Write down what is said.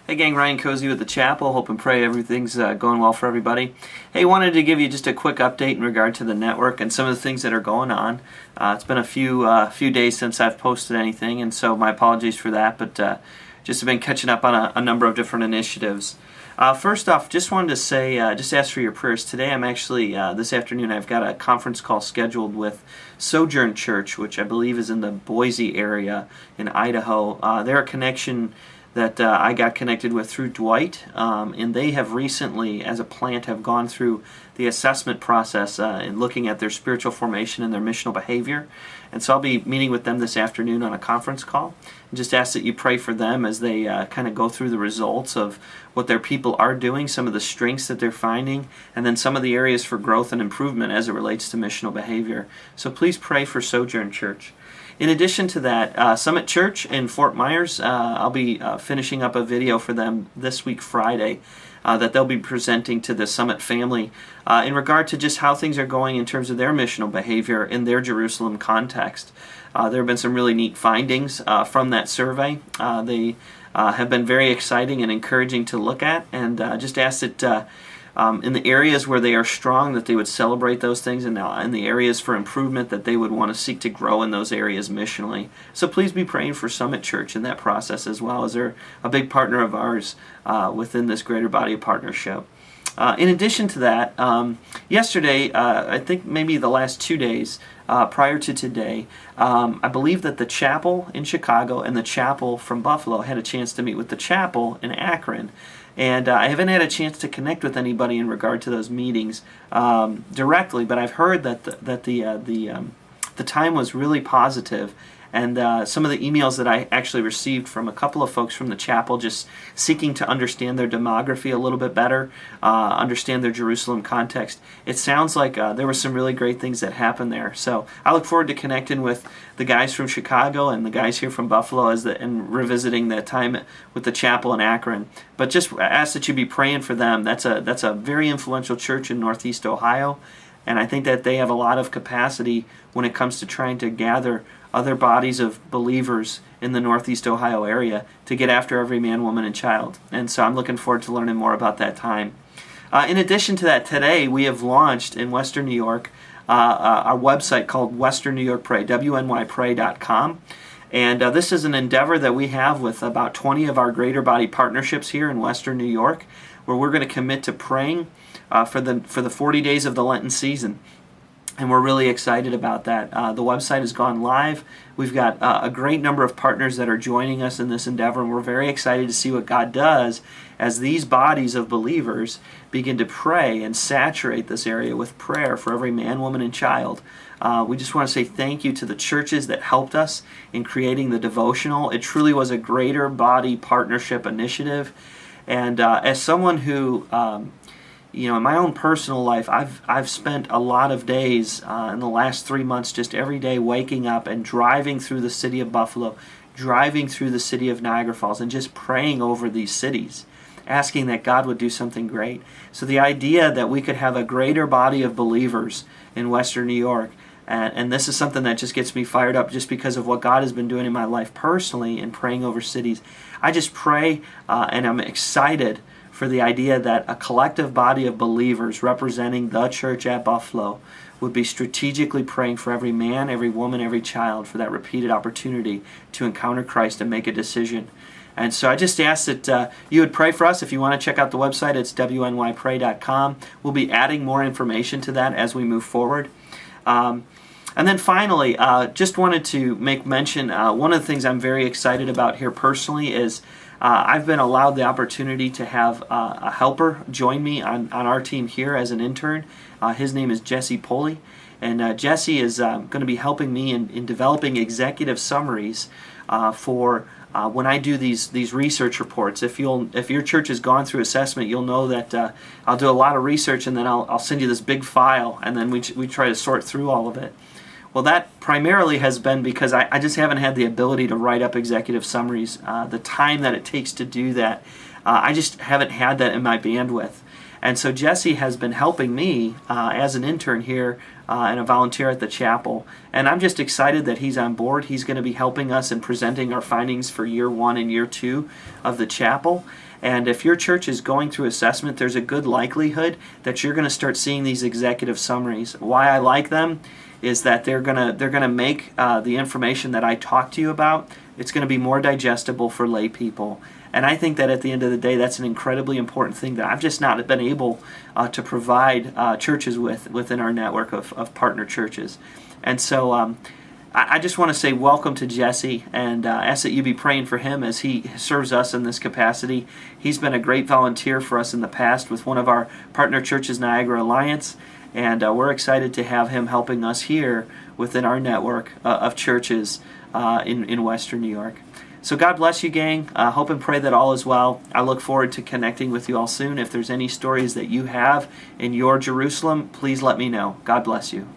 Hey gang, Ryan Cozy with the Chapel. Hope and pray everything's going well for everybody. Hey, wanted to give you just a quick update in regard to the network and some of the things that are going on. It's been a few days since I've posted anything, and so my apologies for that, but just have been catching up on a number of different initiatives. First off, just wanted to say, just ask for your prayers. Today I'm actually, this afternoon, I've got a conference call scheduled with Sojourn Church, which I believe is in the Boise area in Idaho. They're a connection that I got connected with through Dwight, and they have recently, as a plant, have gone through the assessment process in looking at their spiritual formation and their missional behavior. And so I'll be meeting with them this afternoon on a conference call. And just ask that you pray for them as they kind of go through the results of what their people are doing, some of the strengths that they're finding, and then some of the areas for growth and improvement as it relates to missional behavior. So please pray for Sojourn Church. In addition to that, Summit Church in Fort Myers, I'll be finishing up a video for them this week, Friday, that they'll be presenting to the Summit family in regard to just how things are going in terms of their missional behavior in their Jerusalem context. There have been some really neat findings from that survey. They have been very exciting and encouraging to look at, and just ask that in the areas where they are strong, that they would celebrate those things, and in the areas for improvement, that they would want to seek to grow in those areas missionally. So please be praying for Summit Church in that process as well, as they're a big partner of ours within this greater body of partnership. In addition to that, yesterday, I think maybe the last 2 days prior to today, I believe that the chapel in Chicago and the chapel from Buffalo had a chance to meet with the chapel in Akron. And I haven't had a chance to connect with anybody in regard to those meetings directly, but I've heard that the time was really positive. And some of the emails that I actually received from a couple of folks from the chapel just seeking to understand their demography a little bit better, understand their Jerusalem context. It sounds like there were some really great things that happened there. So I look forward to connecting with the guys from Chicago and the guys here from Buffalo and revisiting that time with the chapel in Akron. But just ask that you be praying for them. That's a very influential church in Northeast Ohio. And I think that they have a lot of capacity when it comes to trying to gather other bodies of believers in the Northeast Ohio area to get after every man, woman, and child. And so I'm looking forward to learning more about that time. In addition to that, today we have launched in Western New York our website called Western New York Pray, wnypray.com. And this is an endeavor that we have with about 20 of our greater body partnerships here in Western New York, where we're going to commit to praying for the 40 days of the Lenten season. And we're really excited about that. The website has gone live. We've got a great number of partners that are joining us in this endeavor, and we're very excited to see what God does as these bodies of believers begin to pray and saturate this area with prayer for every man, woman, and child. We just want to say thank you to the churches that helped us in creating the devotional. It truly was a greater body partnership initiative. And as someone who in my own personal life, I've spent a lot of days in the last 3 months just every day waking up and driving through the city of Buffalo, driving through the city of Niagara Falls, and just praying over these cities, asking that God would do something great. So the idea that we could have a greater body of believers in Western New York, and this is something that just gets me fired up just because of what God has been doing in my life personally in praying over cities. I just pray and I'm excited for the idea that a collective body of believers representing the church at Buffalo would be strategically praying for every man, every woman, every child for that repeated opportunity to encounter Christ and make a decision. And so I just ask that you would pray for us. If you want to check out the website, it's wnypray.com. We'll be adding more information to that as we move forward. And then finally, just wanted to make mention, one of the things I'm very excited about here personally is I've been allowed the opportunity to have a helper join me on our team here as an intern. His name is Jesse Poley, and Jesse is going to be helping me in developing executive summaries for when I do these research reports. If your church has gone through assessment, you'll know that I'll do a lot of research, and then I'll send you this big file, and then we try to sort through all of it. Well, that primarily has been because I just haven't had the ability to write up executive summaries. The time that it takes to do that, I just haven't had that in my bandwidth. And so Jesse has been helping me as an intern here and a volunteer at the chapel. And I'm just excited that he's on board. He's going to be helping us in presenting our findings for year 1 and year 2 of the chapel. And if your church is going through assessment, there's a good likelihood that you're going to start seeing these executive summaries. Why I like them is that they're gonna make the information that I talk to you about, it's going to be more digestible for lay people. And I think that at the end of the day, that's an incredibly important thing that I've just not been able to provide churches within our network of partner churches. And so I just want to say welcome to Jesse and ask that you be praying for him as he serves us in this capacity. He's been a great volunteer for us in the past with one of our partner churches, Niagara Alliance, and we're excited to have him helping us here within our network of churches in Western New York. So God bless you, gang. Hope and pray that all is well. I look forward to connecting with you all soon. If there's any stories that you have in your Jerusalem, please let me know. God bless you.